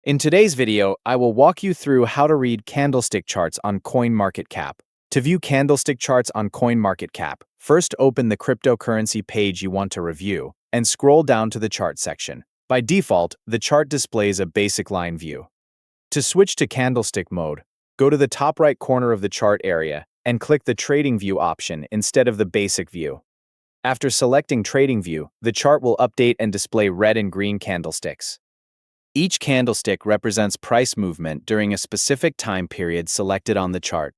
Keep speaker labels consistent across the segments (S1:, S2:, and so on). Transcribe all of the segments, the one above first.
S1: In today's video, I will walk you through how to read candlestick charts on CoinMarketCap. To view candlestick charts on CoinMarketCap, first open the cryptocurrency page you want to review and scroll down to the chart section. By default, the chart displays a basic line view. To switch to candlestick mode, go to the top right corner of the chart area and click the TradingView option instead of the basic view. After selecting TradingView, the chart will update and display red and green candlesticks. Each candlestick represents price movement during a specific time period selected on the chart.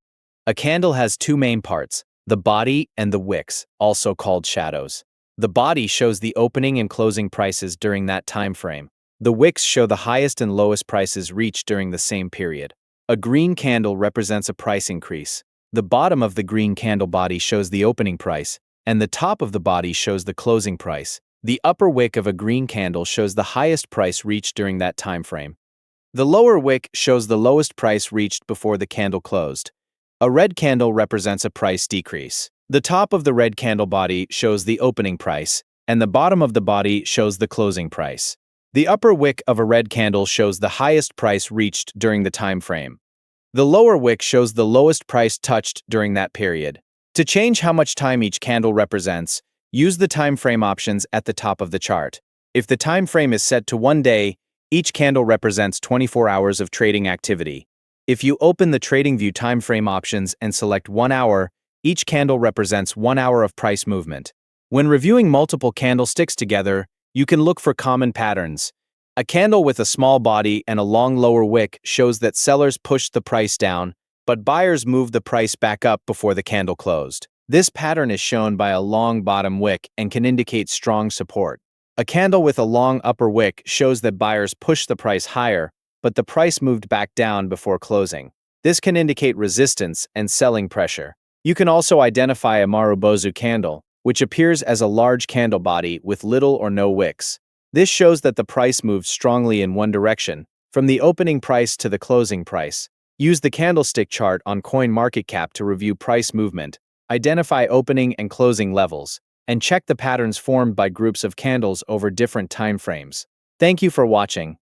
S1: A candle has two main parts, the body and the wicks, also called shadows. The body shows the opening and closing prices during that time frame. The wicks show the highest and lowest prices reached during the same period. A green candle represents a price increase. The bottom of the green candle body shows the opening price, and the top of the body shows the closing price. The upper wick of a green candle shows the highest price reached during that time frame. The lower wick shows the lowest price reached before the candle closed. A red candle represents a price decrease. The top of the red candle body shows the opening price, and the bottom of the body shows the closing price. The upper wick of a red candle shows the highest price reached during the time frame. The lower wick shows the lowest price touched during that period. To change how much time each candle represents, use the time frame options at the top of the chart. If the time frame is set to 1 day, each candle represents 24 hours of trading activity. If you open the TradingView time frame options and select 1 hour, each candle represents 1 hour of price movement. When reviewing multiple candlesticks together, you can look for common patterns. A candle with a small body and a long lower wick shows that sellers pushed the price down, but buyers moved the price back up before the candle closed. This pattern is shown by a long bottom wick and can indicate strong support. A candle with a long upper wick shows that buyers pushed the price higher, but the price moved back down before closing. This can indicate resistance and selling pressure. You can also identify a Marubozu candle, which appears as a large candle body with little or no wicks. This shows that the price moved strongly in one direction, from the opening price to the closing price. Use the candlestick chart on CoinMarketCap to review price movement, identify opening and closing levels, and check the patterns formed by groups of candles over different time frames. Thank you for watching.